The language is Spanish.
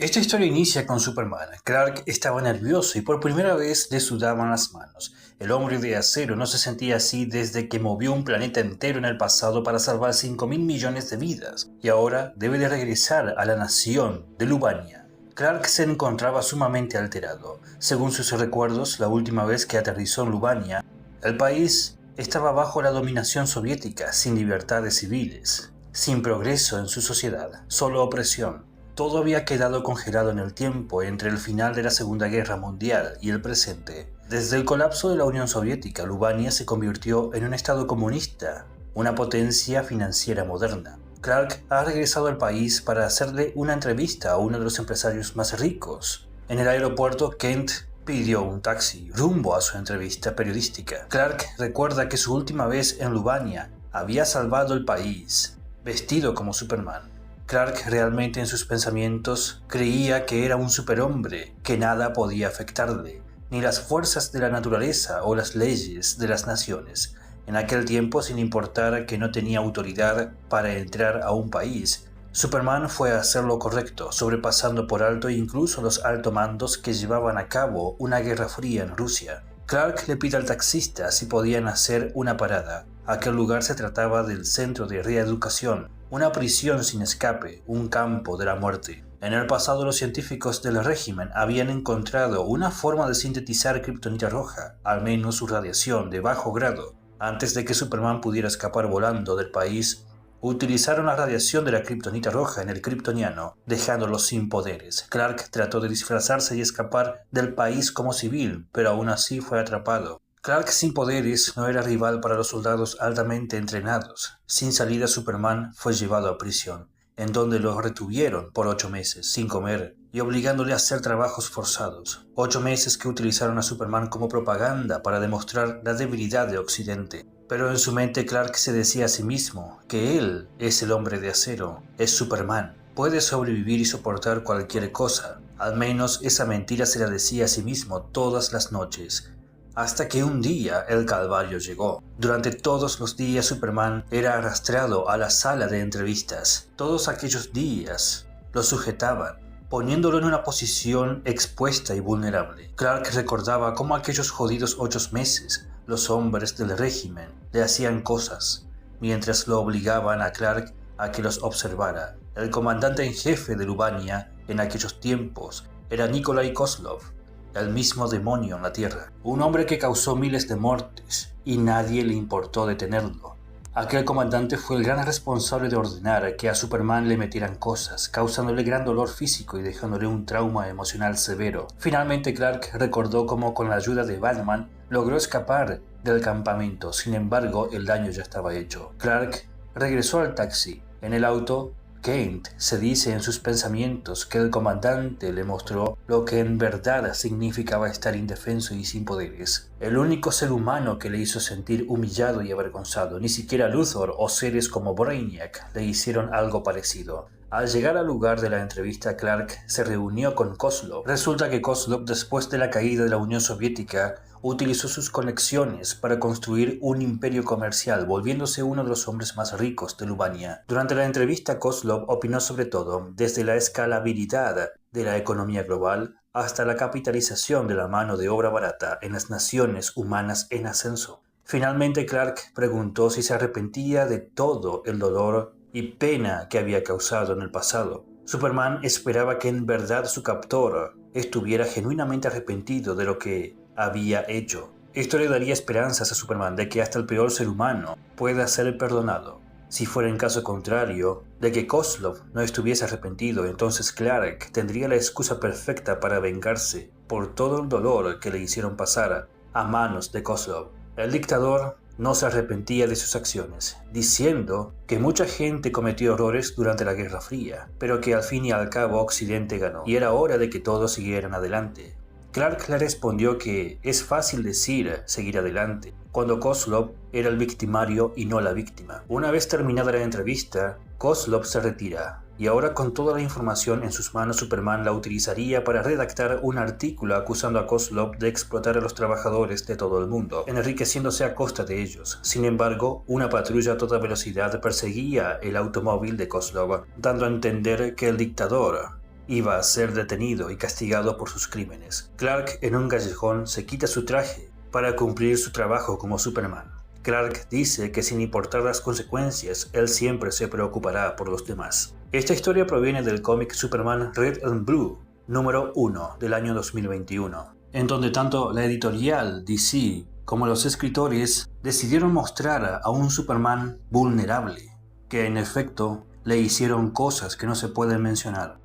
Esta historia inicia con Superman. Clark estaba nervioso y por primera vez le sudaban las manos. El hombre de acero no se sentía así desde que movió un planeta entero en el pasado para salvar 5.000 millones de vidas, y ahora debe de regresar a la nación de Lubania. Clark se encontraba sumamente alterado. Según sus recuerdos, la última vez que aterrizó en Lubania, el país estaba bajo la dominación soviética, sin libertades civiles, sin progreso en su sociedad, solo opresión. Todo había quedado congelado en el tiempo entre el final de la Segunda Guerra Mundial y el presente. Desde el colapso de la Unión Soviética, Lubania se convirtió en un estado comunista, una potencia financiera moderna. Clark ha regresado al país para hacerle una entrevista a uno de los empresarios más ricos. En el aeropuerto, Kent pidió un taxi rumbo a su entrevista periodística. Clark recuerda que su última vez en Lubania había salvado el país, vestido como Superman. Clark realmente en sus pensamientos creía que era un superhombre, que nada podía afectarle, ni las fuerzas de la naturaleza o las leyes de las naciones. En aquel tiempo, sin importar que no tenía autoridad para entrar a un país, Superman fue a hacer lo correcto, sobrepasando por alto incluso los altomandos que llevaban a cabo una guerra fría en Rusia. Clark le pide al taxista si podían hacer una parada. Aquel lugar se trataba del centro de reeducación, una prisión sin escape, un campo de la muerte. En el pasado los científicos del régimen habían encontrado una forma de sintetizar kriptonita roja, al menos su radiación de bajo grado. Antes de que Superman pudiera escapar volando del país, utilizaron la radiación de la kriptonita roja en el kryptoniano, dejándolo sin poderes. Clark trató de disfrazarse y escapar del país como civil, pero aún así fue atrapado. Clark sin poderes no era rival para los soldados altamente entrenados. Sin salida, Superman fue llevado a prisión, en donde lo retuvieron por 8 meses, sin comer, y obligándole a hacer trabajos forzados. 8 meses que utilizaron a Superman como propaganda para demostrar la debilidad de Occidente. Pero en su mente Clark se decía a sí mismo que él es el hombre de acero, es Superman, puede sobrevivir y soportar cualquier cosa. Al menos esa mentira se la decía a sí mismo todas las noches. Hasta que un día el calvario llegó. Durante todos los días Superman era arrastrado a la sala de entrevistas. Todos aquellos días lo sujetaban, poniéndolo en una posición expuesta y vulnerable. Clark recordaba cómo aquellos jodidos 8 meses los hombres del régimen le hacían cosas, mientras lo obligaban a Clark a que los observara. El comandante en jefe de Lubania en aquellos tiempos era Nikolai Kozlov, el mismo demonio en la Tierra, un hombre que causó miles de muertes y nadie le importó detenerlo. Aquel comandante fue el gran responsable de ordenar que a Superman le metieran cosas, causándole gran dolor físico y dejándole un trauma emocional severo. Finalmente Clark recordó cómo con la ayuda de Batman logró escapar del campamento, sin embargo el daño ya estaba hecho. Clark regresó al taxi. En el auto, Kent se dice en sus pensamientos que el comandante le mostró lo que en verdad significaba estar indefenso y sin poderes. El único ser humano que le hizo sentir humillado y avergonzado, ni siquiera Luthor o seres como Brainiac le hicieron algo parecido. Al llegar al lugar de la entrevista, Clark se reunió con Kozlov. Resulta que Kozlov, después de la caída de la Unión Soviética, utilizó sus conexiones para construir un imperio comercial, volviéndose uno de los hombres más ricos de Lubania. Durante la entrevista, Kozlov opinó sobre todo, desde la escalabilidad de la economía global hasta la capitalización de la mano de obra barata en las naciones humanas en ascenso. Finalmente, Clark preguntó si se arrepentía de todo el dolor y pena que había causado en el pasado. Superman esperaba que en verdad su captor estuviera genuinamente arrepentido de lo que había hecho. Esto le daría esperanzas a Superman de que hasta el peor ser humano pueda ser perdonado. Si fuera en caso contrario, de que Kozlov no estuviese arrepentido, entonces Clark tendría la excusa perfecta para vengarse por todo el dolor que le hicieron pasar a manos de Kozlov. El dictador no se arrepentía de sus acciones, diciendo que mucha gente cometió errores durante la Guerra Fría, pero que al fin y al cabo Occidente ganó, y era hora de que todos siguieran adelante. Clark le respondió que es fácil decir seguir adelante, cuando Kozlov era el victimario y no la víctima. Una vez terminada la entrevista, Kozlov se retira, y ahora con toda la información en sus manos Superman la utilizaría para redactar un artículo acusando a Kozlov de explotar a los trabajadores de todo el mundo, enriqueciéndose a costa de ellos. Sin embargo, una patrulla a toda velocidad perseguía el automóvil de Kozlov, dando a entender que el dictador iba a ser detenido y castigado por sus crímenes. Clark, en un callejón, se quita su traje para cumplir su trabajo como Superman. Clark dice que sin importar las consecuencias, él siempre se preocupará por los demás. Esta historia proviene del cómic Superman Red and Blue, número 1 del año 2021, en donde tanto la editorial DC como los escritores decidieron mostrar a un Superman vulnerable, que en efecto le hicieron cosas que no se pueden mencionar.